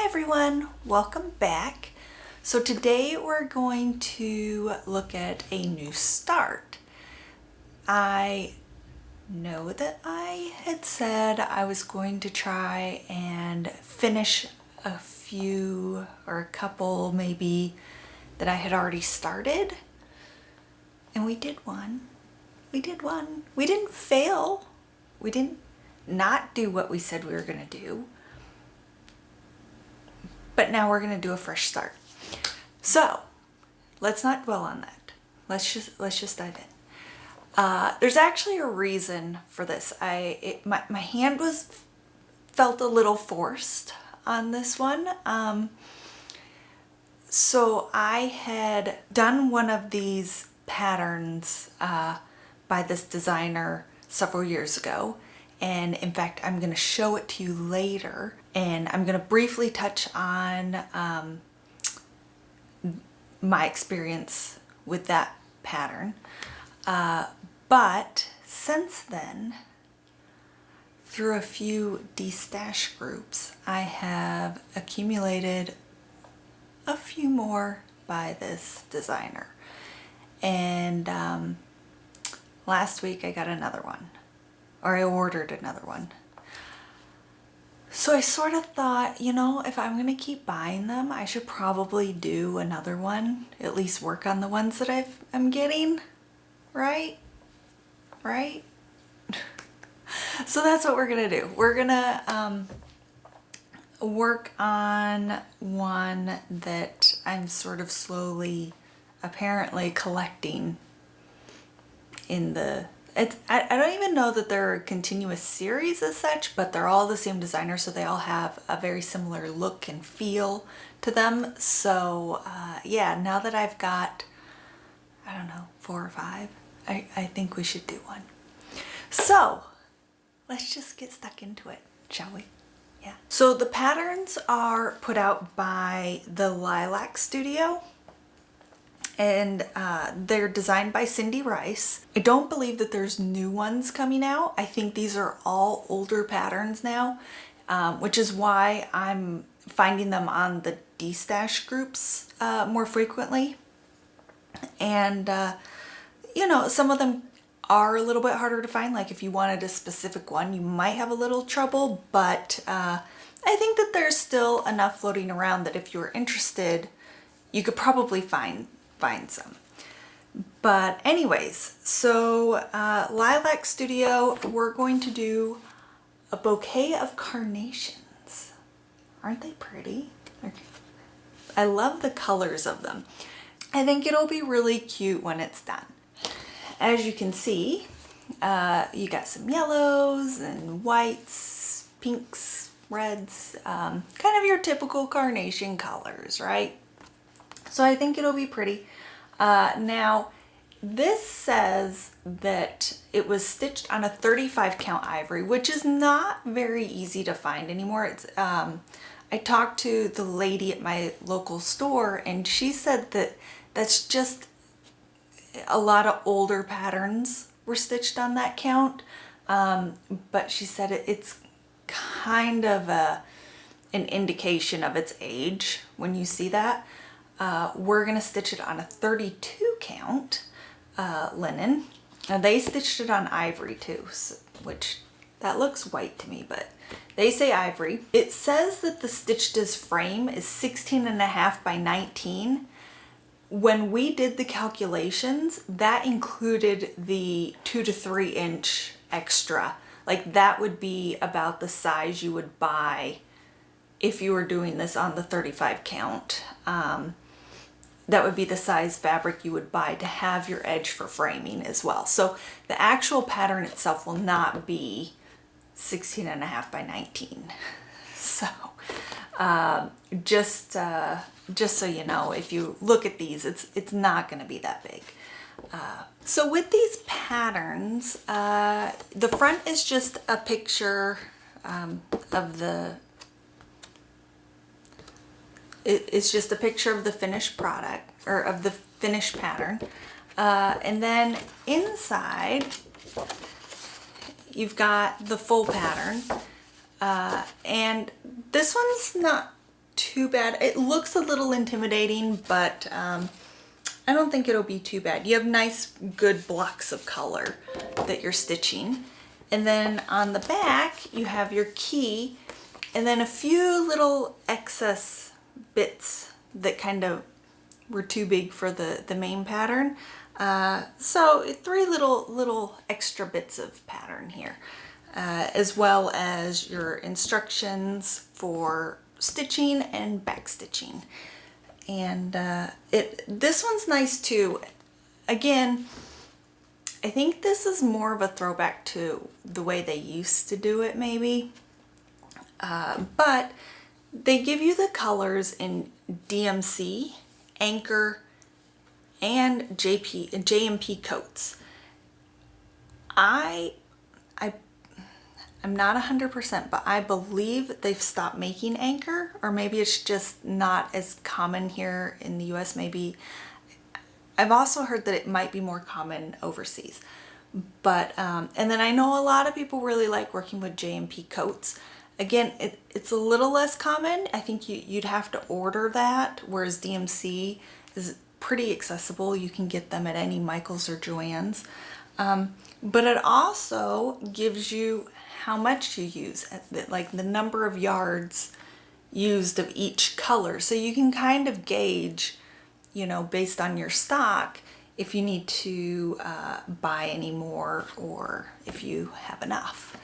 everyone, welcome back. So today we're going to look at a new start. I know that I had said I was going to try and finish a few or a couple maybe that I had already started, and we did one. We didn't fail. We didn't not do what we said we were going to do. But now we're going to do a fresh start. So let's not dwell on that. Let's just dive in. There's actually a reason for this. My hand felt a little forced on this one. So I had done one of these patterns by this designer several years ago. And in fact, I'm going to show it to you later. And I'm going to briefly touch on my experience with that pattern. But since then, through a few de-stash groups, I have accumulated a few more by this designer. And last week I got another one. Or I ordered another one. So I sort of thought, you know, if I'm going to keep buying them, I should probably do another one. At least work on the ones that I'm getting. Right? Right? So that's what we're going to do. We're going to work on one that I'm sort of slowly, apparently collecting in the... I don't even know that they're a continuous series as such, but they're all the same designer, so they all have a very similar look and feel to them. So yeah, now that I've got, I don't know, 4 or 5, I think we should do one. So let's just get stuck into it, shall we? Yeah. So the patterns are put out by the Lilac Studio. And they're designed by Cindy Rice. I don't believe that there's new ones coming out. I think these are all older patterns now, which is why I'm finding them on the de-stash groups more frequently. And, you know, some of them are a little bit harder to find. Like if you wanted a specific one, you might have a little trouble, but I think that there's still enough floating around that if you were interested, you could probably find some. But anyways, so Lilac Studio, we're going to do a bouquet of carnations. Aren't they pretty? I love the colors of them. I think it'll be really cute when it's done. As you can see, you got some yellows and whites, pinks, reds, kind of your typical carnation colors, right? So I think it'll be pretty. Now, this says that it was stitched on a 35 count ivory, which is not very easy to find anymore. It's I talked to the lady at my local store, and she said that that's just a lot of older patterns were stitched on that count. But she said it's kind of an indication of its age when you see that. We're going to stitch it on a 32 count linen. Now they stitched it on ivory too, so, which that looks white to me, but they say ivory. It says that the stitched as frame is 16.5 by 19. When we did the calculations, that included the 2 to 3 inch extra. Like that would be about the size you would buy if you were doing this on the 35 count. That would be the size fabric you would buy to have your edge for framing as well. So the actual pattern itself will not be 16.5 by 19. So just so you know, if you look at these, it's not going to be that big. So with these patterns, the front is just a picture of the... It's just a picture of the finished product, or of the finished pattern. And then inside, you've got the full pattern. And this one's not too bad. It looks a little intimidating, but I don't think it'll be too bad. You have nice, good blocks of color that you're stitching. And then on the back, you have your key and then a few little excess bits that kind of were too big for the main pattern. So 3 little extra bits of pattern here, as well as your instructions for stitching and back stitching. And this one's nice too. Again, I think this is more of a throwback to the way they used to do it maybe. But they give you the colors in DMC, Anchor, and JMP coats. I'm not 100%, but I believe they've stopped making Anchor, or maybe it's just not as common here in the US. Maybe I've also heard that it might be more common overseas. But and then I know a lot of people really like working with JMP coats. Again, it's a little less common. I think you'd have to order that, whereas DMC is pretty accessible. You can get them at any Michaels or Joann's. But it also gives you how much you use, like the number of yards used of each color. So you can kind of gauge, you know, based on your stock, if you need to buy any more or if you have enough.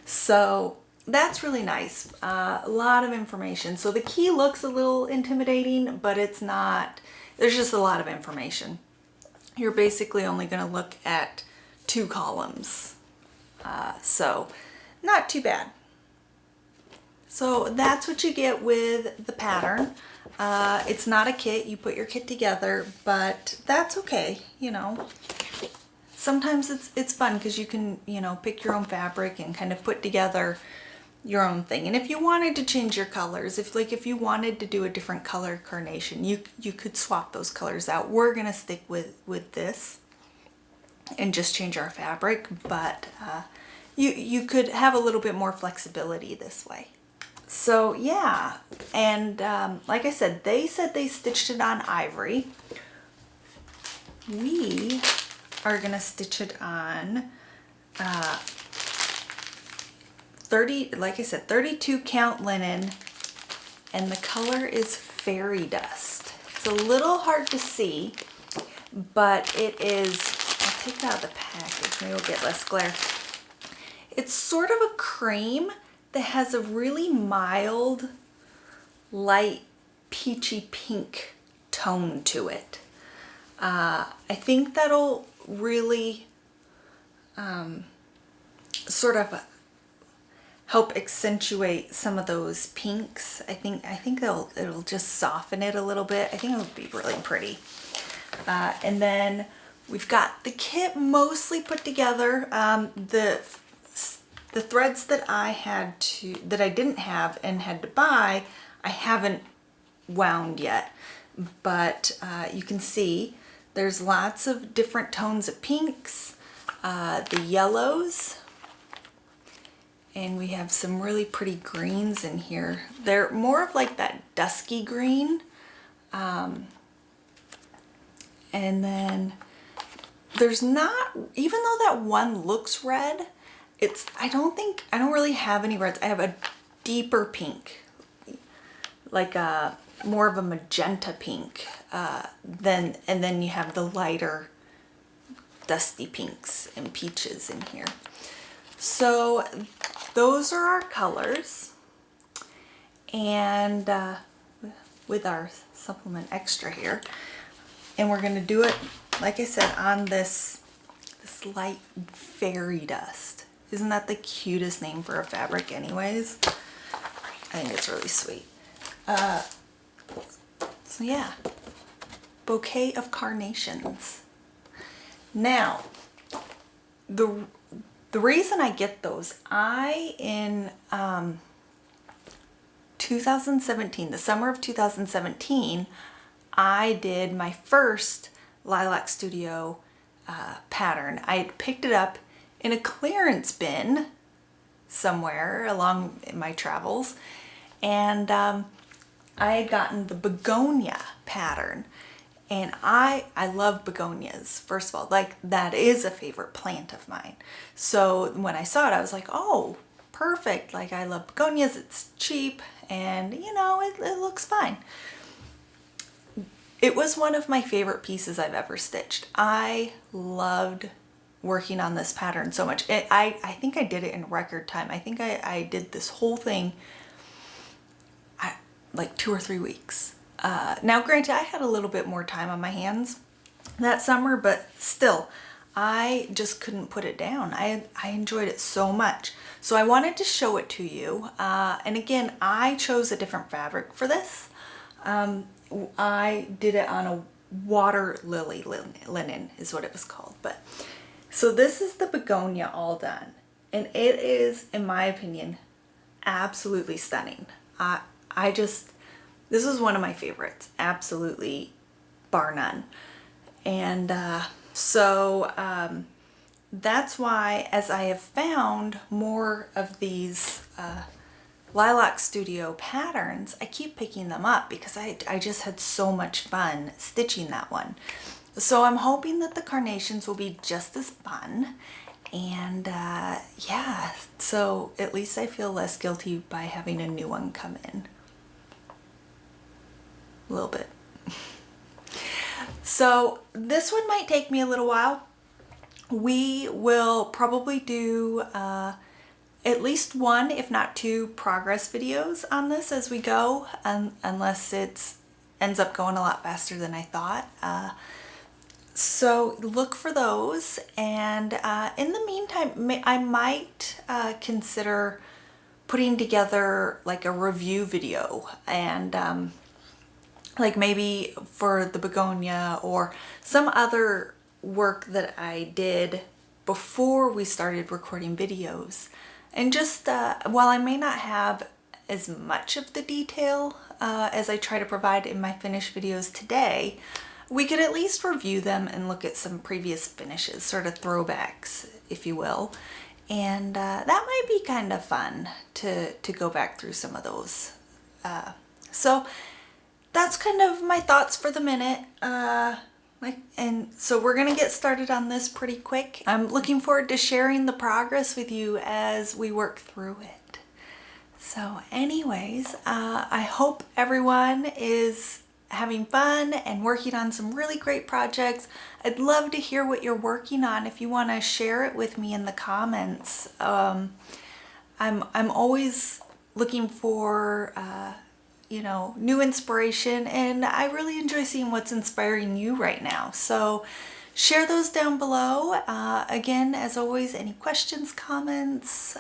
So that's really nice. A lot of information. So the key looks a little intimidating, but it's not. There's just a lot of information. You're basically only going to look at 2 columns. So not too bad. So that's what you get with the pattern. It's not a kit. You put your kit together, but that's okay. You know, sometimes it's fun because you can, you know, pick your own fabric and kind of put together your own thing. And if you wanted to change your colors, if you wanted to do a different color carnation, you could swap those colors out. We're gonna stick with this and just change our fabric, but you could have a little bit more flexibility this way. So yeah, and like I said, they stitched it on ivory. We are gonna stitch it on 32 count linen, and the color is fairy dust. It's a little hard to see, but it is, I'll take that out of the package, maybe we'll get less glare. It's sort of a cream that has a really mild, light, peachy pink tone to it. I think that'll really sort of help accentuate some of those pinks. I think it'll just soften it a little bit. I think it'll be really pretty. And then we've got the kit mostly put together. The threads that I didn't have and had to buy, I haven't wound yet. But you can see there's lots of different tones of pinks, the yellows, and we have some really pretty greens in here. They're more of like that dusky green. And then there's not, even though that one looks red, I don't really have any reds. I have a deeper pink, like a more of a magenta pink, and then you have the lighter dusty pinks and peaches in here. So those are our colors, and with our supplement extra here, and we're gonna do it, like I said, on this light fairy dust. Isn't that the cutest name for a fabric anyways? I think it's really sweet. So yeah, bouquet of carnations. Now, the reason I get those, in 2017, the summer of 2017, I did my first Lilac Studio pattern. I had picked it up in a clearance bin somewhere along in my travels, and I had gotten the begonia pattern, and I love begonias. First of all, like that is a favorite plant of mine. So when I saw it, I was like, oh, perfect. Like I love begonias. It's cheap, and you know, it looks fine. It was one of my favorite pieces I've ever stitched. I loved working on this pattern so much. I think I did it in record time. I think I did this whole thing like 2 or 3 weeks. Now granted, I had a little bit more time on my hands that summer, but still, I just couldn't put it down. I enjoyed it so much. So I wanted to show it to you. And again, I chose a different fabric for this. I did it on a water lily linen is what it was called. But so this is the begonia all done. And it is, in my opinion, absolutely stunning. This is one of my favorites, absolutely, bar none. And that's why, as I have found more of these Lilac Studio patterns, I keep picking them up because I just had so much fun stitching that one. So I'm hoping that the carnations will be just as fun. And yeah, so at least I feel less guilty by having a new one come in. A little bit. So this one might take me a little while. We will probably do at least 1, if not 2, progress videos on this as we go, unless it ends up going a lot faster than I thought. So look for those, and in the meantime, I might consider putting together like a review video, and like maybe for the begonia or some other work that I did before we started recording videos. And just while I may not have as much of the detail as I try to provide in my finished videos today, we could at least review them and look at some previous finishes, sort of throwbacks, if you will. And that might be kind of fun to go back through some of those. So that's kind of my thoughts for the minute. And so we're gonna get started on this pretty quick. I'm looking forward to sharing the progress with you as we work through it. So anyways, I hope everyone is having fun and working on some really great projects. I'd love to hear what you're working on if you want to share it with me in the comments. I'm always looking for you know, new inspiration, and I really enjoy seeing what's inspiring you right now. So share those down below. Again, as always, any questions, comments,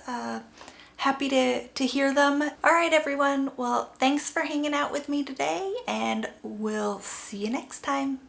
happy to hear them. All right, everyone. Well, thanks for hanging out with me today, and we'll see you next time.